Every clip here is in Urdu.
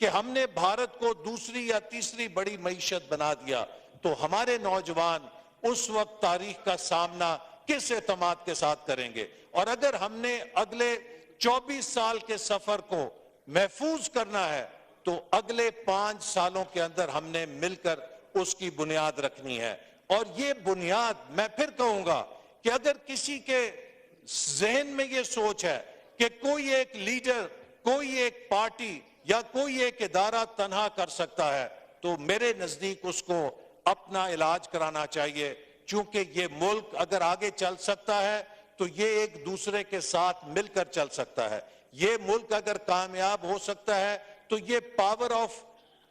کہ ہم نے بھارت کو دوسری یا تیسری بڑی معیشت بنا دیا، تو ہمارے نوجوان اس وقت تاریخ کا سامنا کس اعتماد کے ساتھ کریں گے؟ اور اگر ہم نے اگلے 24 سال کے سفر کو محفوظ کرنا ہے تو اگلے 5 سالوں کے اندر ہم نے مل کر اس کی بنیاد رکھنی ہے۔ اور یہ بنیاد میں پھر کہوں گا کہ اگر کسی کے ذہن میں یہ سوچ ہے کہ کوئی ایک لیڈر، کوئی ایک پارٹی یا کوئی ایک ادارہ تنہا کر سکتا ہے، تو میرے نزدیک اس کو اپنا علاج کرانا چاہیے، چونکہ یہ ملک اگر آگے چل سکتا ہے تو یہ ایک دوسرے کے ساتھ مل کر چل سکتا ہے۔ یہ ملک اگر کامیاب ہو سکتا ہے تو یہ پاور آف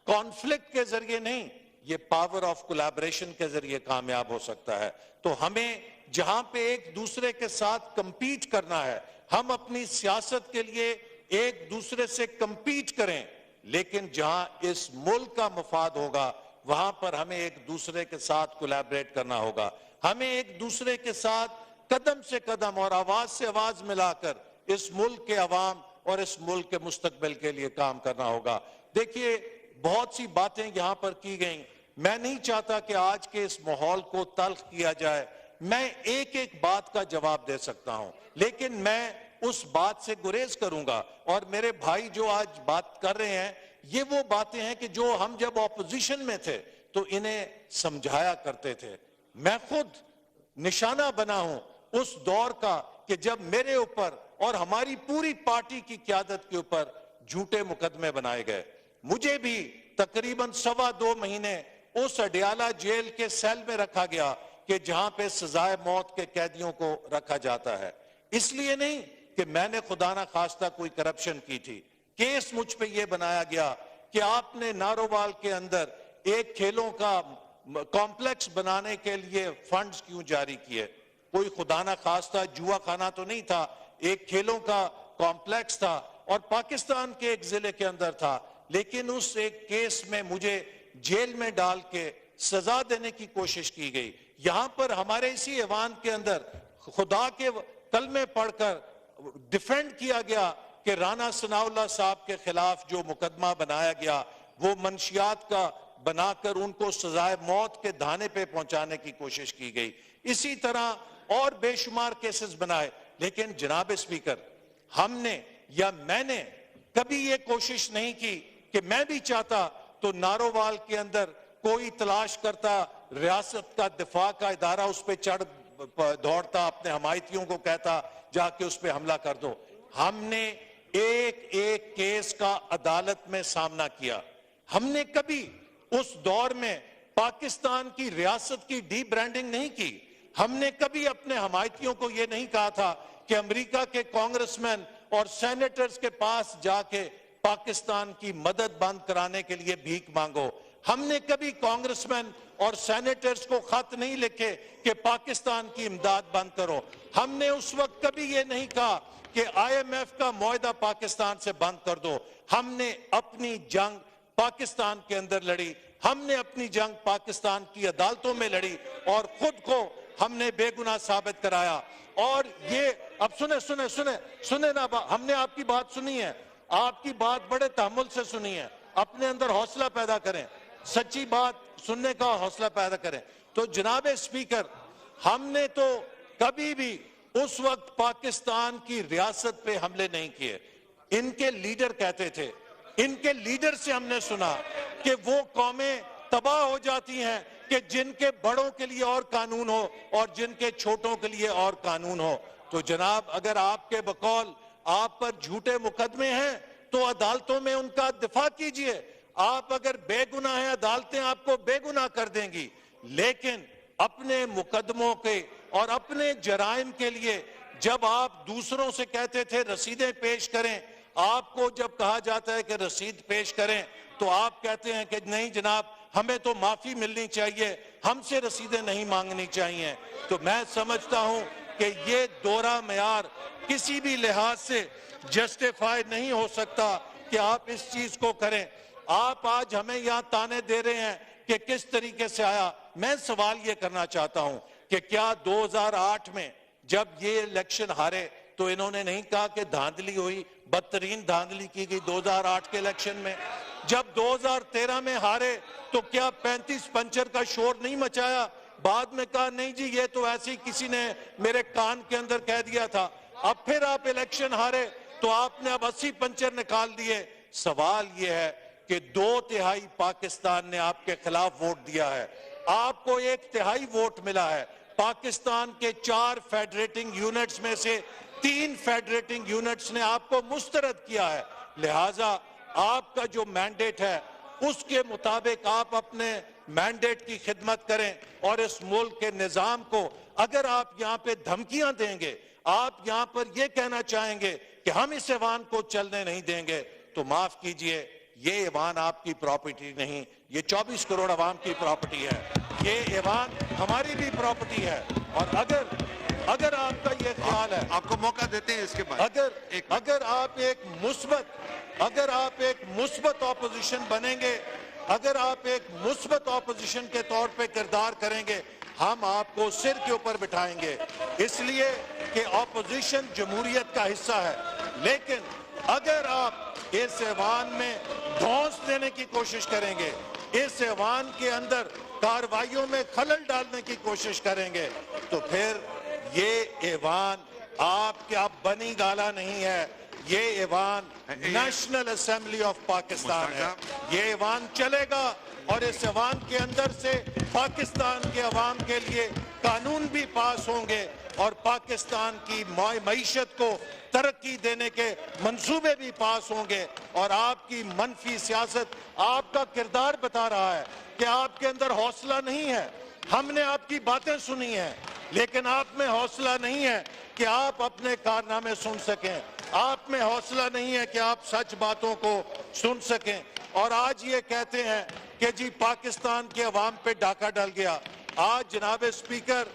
کانفلکٹ کے ذریعے نہیں، یہ پاور آف کولیبریشن کے ذریعے کامیاب ہو سکتا ہے۔ تو ہمیں جہاں پہ ایک دوسرے کے ساتھ کمپیٹ کرنا ہے، ہم اپنی سیاست کے لیے ایک دوسرے سے کمپیٹ کریں، لیکن جہاں اس ملک کا مفاد ہوگا وہاں پر ہمیں ایک دوسرے کے ساتھ کولیبریٹ کرنا ہوگا۔ ہمیں ایک دوسرے کے ساتھ قدم سے قدم اور آواز سے آواز ملا کر اس ملک کے عوام اور اس ملک کے مستقبل کے لیے کام کرنا ہوگا۔ دیکھیے، بہت سی باتیں یہاں پر کی گئیں، میں نہیں چاہتا کہ آج کے اس ماحول کو تلخ کیا جائے۔ میں ایک ایک بات کا جواب دے سکتا ہوں، لیکن میں اس بات سے گریز کروں گا، اور میرے بھائی جو آج بات کر رہے ہیں یہ وہ باتیں ہیں کہ جو ہم جب اپوزیشن میں تھے تو انہیں سمجھایا کرتے تھے۔ میں خود نشانہ بنا ہوں اس دور کا کہ جب میرے اوپر اور ہماری پوری پارٹی کی قیادت کے اوپر جھوٹے مقدمے بنائے گئے۔ مجھے بھی تقریباً 2.25 مہینے اس اڈیالہ جیل کے سیل میں رکھا گیا کہ جہاں پہ سزائے موت کے قیدیوں کو رکھا جاتا ہے، اس لیے نہیں کہ میں نے خدا نہ خواستہ کوئی کرپشن کی تھی۔ کیس مجھ پہ یہ بنایا گیا کہ آپ نے نارووال کے اندر ایک کھیلوں کا کمپلیکس بنانے کے لیے فنڈز کیوں جاری کیے؟ کوئی خدا نہ خواستہ جوا خانہ تو نہیں تھا، ایک کھیلوں کا کمپلیکس تھا اور پاکستان کے ایک ضلع کے اندر تھا، لیکن اس ایک کیس میں مجھے جیل میں ڈال کے سزا دینے کی کوشش کی گئی۔ یہاں پر ہمارے اسی ایوان کے اندر خدا کے کلمے پڑھ کر ڈیفینڈ کیا گیا کہ رانا ثناء اللہ صاحب کے خلاف جو مقدمہ بنایا گیا وہ منشیات کا بنا کر ان کو سزائے موت کے دھانے پہ پہنچانے کی کوشش کی گئی۔ اسی طرح اور بے شمار کیسز بنائے، لیکن جناب اسپیکر، ہم نے یا میں نے کبھی یہ کوشش نہیں کی کہ میں بھی چاہتا تو نارووال کے اندر کوئی تلاش کرتا، ریاست کا دفاع کا ادارہ اس پہ چڑھ دوڑتا، اپنے حمایتیوں کو کہتا جا کے اس پہ حملہ کر دو۔ ہم نے ایک ایک کیس کا عدالت میں سامنا کیا۔ ہم نے کبھی اس دور میں پاکستان کی ریاست کی ڈی برانڈنگ نہیں کی۔ ہم نے کبھی اپنے حمایتیوں کو یہ نہیں کہا تھا کہ امریکہ کے کانگریس مین اور سینیٹرز کے پاس جا کے پاکستان کی مدد بند کرانے کے لیے بھیک مانگو۔ ہم نے کبھی کانگریس مین اور سینیٹرز کو خط نہیں لکھے کہ پاکستان کی امداد بند کرو۔ ہم نے اس وقت کبھی یہ نہیں کہا کہ IMF کا معاہدہ پاکستان سے بند کر دو۔ ہم نے اپنی جنگ پاکستان کے اندر لڑی، ہم نے اپنی جنگ پاکستان کی عدالتوں میں لڑی اور خود کو ہم نے بے گناہ ثابت کرایا۔ اور یہ اب سنیں نا، ہم نے آپ کی بات سنی ہے، آپ کی بات بڑے تحمل سے سنی ہے، اپنے اندر حوصلہ پیدا کریں، سچی بات سننے کا حوصلہ پیدا کریں۔ تو جناب اسپیکر، ہم نے تو کبھی بھی اس وقت پاکستان کی ریاست پہ حملے نہیں کیے۔ ان کے لیڈر کہتے تھے، ان کے لیڈر سے ہم نے سنا کہ وہ قومیں تباہ ہو جاتی ہیں کہ جن کے بڑوں کے لیے اور قانون ہو اور جن کے چھوٹوں کے لیے اور قانون ہو۔ تو جناب، اگر آپ کے بقول آپ پر جھوٹے مقدمے ہیں تو عدالتوں میں ان کا دفاع کیجئے۔ آپ اگر بے گناہ ہیں، عدالتیں آپ کو بے گناہ کر دیں گی، لیکن اپنے مقدموں کے اور اپنے جرائم کے لیے جب آپ دوسروں سے کہتے تھے رسیدیں پیش کریں، آپ کو جب کہا جاتا ہے کہ رسید پیش کریں تو آپ کہتے ہیں کہ نہیں جناب، ہمیں تو معافی ملنی چاہیے، ہم سے رسیدیں نہیں مانگنی چاہیے۔ تو میں سمجھتا ہوں کہ یہ دوہرا معیار کسی بھی لحاظ سے جسٹیفائی نہیں ہو سکتا کہ آپ اس چیز کو کریں۔ آپ آج ہمیں یہاں تانے دے رہے ہیں کہ کس طریقے سے آیا۔ میں سوال یہ کرنا چاہتا ہوں کہ کیا 2008 میں جب یہ الیکشن ہارے تو انہوں نے نہیں کہا کہ دھاندلی ہوئی، بدترین دھاندلی کی گئی 2008 کے الیکشن میں؟ جب 2013 میں ہارے تو کیا 35 پنچر کا شور نہیں مچایا؟ بعد میں کہا نہیں جی یہ تو ایسے ہی کسی نے میرے کان کے اندر کہہ دیا تھا۔ اب پھر آپ الیکشن ہارے تو آپ نے اب 80 پنچر نکال دیے۔ سوال یہ ہے کہ 2/3 پاکستان نے آپ کے خلاف ووٹ دیا ہے، آپ کو 1/3 ووٹ ملا ہے۔ پاکستان کے 4 فیڈریٹنگ یونٹس میں سے 3 فیڈریٹنگ یونٹس نے آپ کو مسترد کیا ہے، لہٰذا آپ کا جو مینڈیٹ ہے اس کے مطابق آپ اپنے مینڈیٹ کی خدمت کریں اور اس ملک کے نظام کو، اگر آپ یہاں پہ دھمکیاں دیں گے، آپ یہاں پر یہ کہنا چاہیں گے کہ ہم اس ایوان کو چلنے نہیں دیں گے، تو معاف کیجئے یہ ایوان آپ کی پراپرٹی نہیں، یہ 24 کروڑ عوام کی پراپرٹی ہے، یہ ایوان ہماری بھی پراپرٹی ہے۔ اور اگر آپ کا یہ خیال ہے، آپ کو موقع دیتے ہیں اس کے بعد، اگر آپ ایک مثبت اپوزیشن بنیں گے، اگر آپ ایک مثبت اپوزیشن کے طور پہ کردار کریں گے، ہم آپ کو سر کے اوپر بٹھائیں گے، اس لیے کہ اپوزیشن جمہوریت کا حصہ ہے۔ لیکن اگر آپ اس ایوان میں دھونس دینے کی کوشش کریں گے، اس ایوان کے اندر کارروائیوں میں خلل ڈالنے کی کوشش کریں گے، تو پھر یہ ایوان آپ کا بنی گالا نہیں ہے، یہ ایوان نیشنل اسمبلی آف پاکستان ہے۔ یہ ایوان چلے گا اور اس ایوان کے اندر سے پاکستان کے عوام کے لیے قانون بھی پاس ہوں گے اور پاکستان کی معیشت کو ترقی دینے کے منصوبے بھی پاس ہوں گے، اور آپ کی منفی سیاست، آپ کا کردار بتا رہا ہے کہ آپ کے اندر حوصلہ نہیں ہے۔ ہم نے آپ کی باتیں سنی ہیں لیکن آپ میں حوصلہ نہیں ہے کہ آپ اپنے کارنامے سن سکیں، آپ میں حوصلہ نہیں ہے کہ آپ سچ باتوں کو سن سکیں، اور آج یہ کہتے ہیں کہ جی پاکستان کے عوام پہ ڈاکہ ڈل گیا۔ آج جناب اسپیکر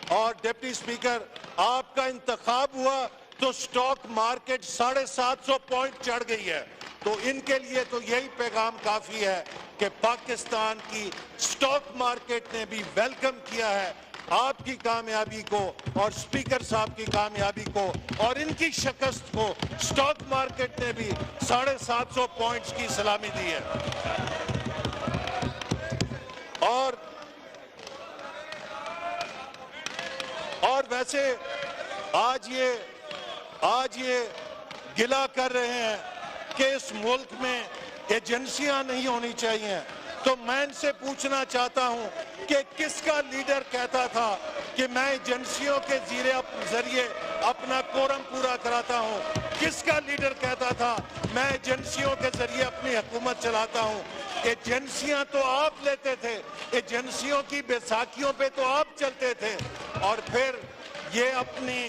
اور ڈپٹی اسپیکر آپ کا انتخاب ہوا تو سٹاک مارکیٹ 750 پوائنٹ چڑھ گئی ہے، تو ان کے لیے تو یہی پیغام کافی ہے کہ پاکستان کی سٹاک مارکیٹ نے بھی ویلکم کیا ہے آپ کی کامیابی کو اور اسپیکر صاحب کی کامیابی کو، اور ان کی شکست کو سٹاک مارکیٹ نے بھی 750 پوائنٹس کی سلامی دی ہے۔ اور ویسے آج یہ گلہ کر رہے ہیں کہ اس ملک میں ایجنسیاں نہیں ہونی چاہیے، تو میں ان سے پوچھنا چاہتا ہوں کہ کس کا لیڈر کہتا تھا کہ میں ایجنسیوں کے ذریعے اپنا کورم پورا کراتا ہوں؟ کس کا لیڈر کہتا تھا میں ایجنسیوں کے ذریعے اپنی حکومت چلاتا ہوں؟ ایجنسیاں تو آپ لیتے تھے، ایجنسیوں کی بیساکھیوں پہ تو آپ چلتے تھے، اور پھر یہ اپنی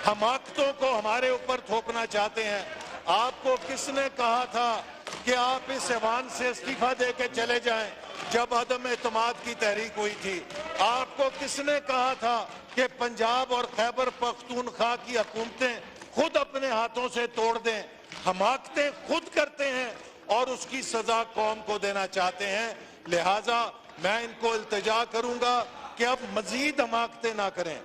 حماقتوں کو ہمارے اوپر تھوپنا چاہتے ہیں۔ آپ کو کس نے کہا تھا کہ آپ اس ایوان سے استعفیٰ دے کے چلے جائیں جب عدم اعتماد کی تحریک ہوئی تھی؟ آپ کو کس نے کہا تھا کہ پنجاب اور خیبر پختونخوا کی حکومتیں خود اپنے ہاتھوں سے توڑ دیں؟ حماقتیں خود کرتے ہیں اور اس کی سزا قوم کو دینا چاہتے ہیں، لہٰذا میں ان کو التجا کروں گا کہ اب مزید حماقتیں نہ کریں،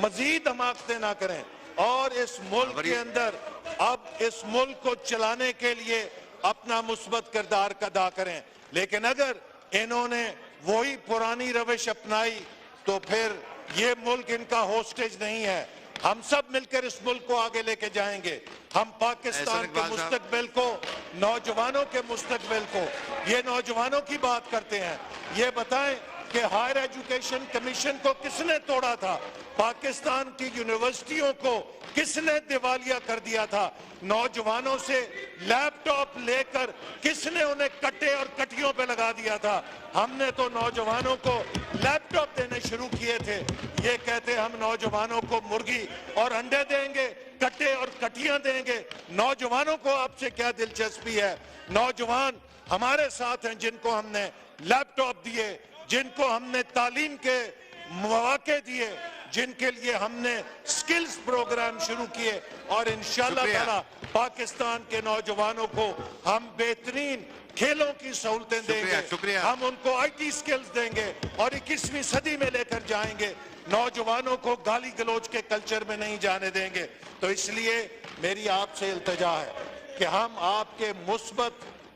مزید حماقتیں نہ کریں، اور اس ملک کے اندر اب اس ملک کو چلانے کے لیے اپنا مثبت کردار ادا کریں۔ لیکن اگر انہوں نے وہی پرانی روش اپنائی تو پھر یہ ملک ان کا ہوسٹیج نہیں ہے۔ ہم سب مل کر اس ملک کو آگے لے کے جائیں گے، ہم پاکستان کے مستقبل کو، نوجوانوں کے مستقبل کو، یہ نوجوانوں کی بات کرتے ہیں، یہ بتائیں کہ ہائر ایجوکیشن کمیشن کو کس نے توڑا تھا؟ پاکستان کی یونیورسٹیوں کو کس نے دیوالیہ کر دیا تھا؟ نوجوانوں سے لیپ ٹاپ لے کر کس نے انہیں کٹے اور کٹیوں پہ لگا دیا تھا؟ ہم نے تو نوجوانوں کو لیپ ٹاپ دینے شروع کیے تھے، یہ کہتے ہم نوجوانوں کو مرغی اور انڈے دیں گے، کٹے اور کٹیاں دیں گے۔ نوجوانوں کو آپ سے کیا دلچسپی ہے؟ نوجوان ہمارے ساتھ ہیں جن کو ہم نے لیپ ٹاپ دیے، جن کو ہم نے تعلیم کے مواقع دیے، جن کے لیے ہم نے سکلز پروگرام شروع کیے، اور انشاءاللہ تعالی پاکستان کے نوجوانوں کو ہم بہترین کھیلوں کی سہولتیں دیں گے، ہم ان کو آئی ٹی سکلز دیں گے اور 21ویں صدی میں لے کر جائیں گے، نوجوانوں کو گالی گلوچ کے کلچر میں نہیں جانے دیں گے۔ تو اس لیے میری آپ سے التجا ہے کہ ہم آپ کے مثبت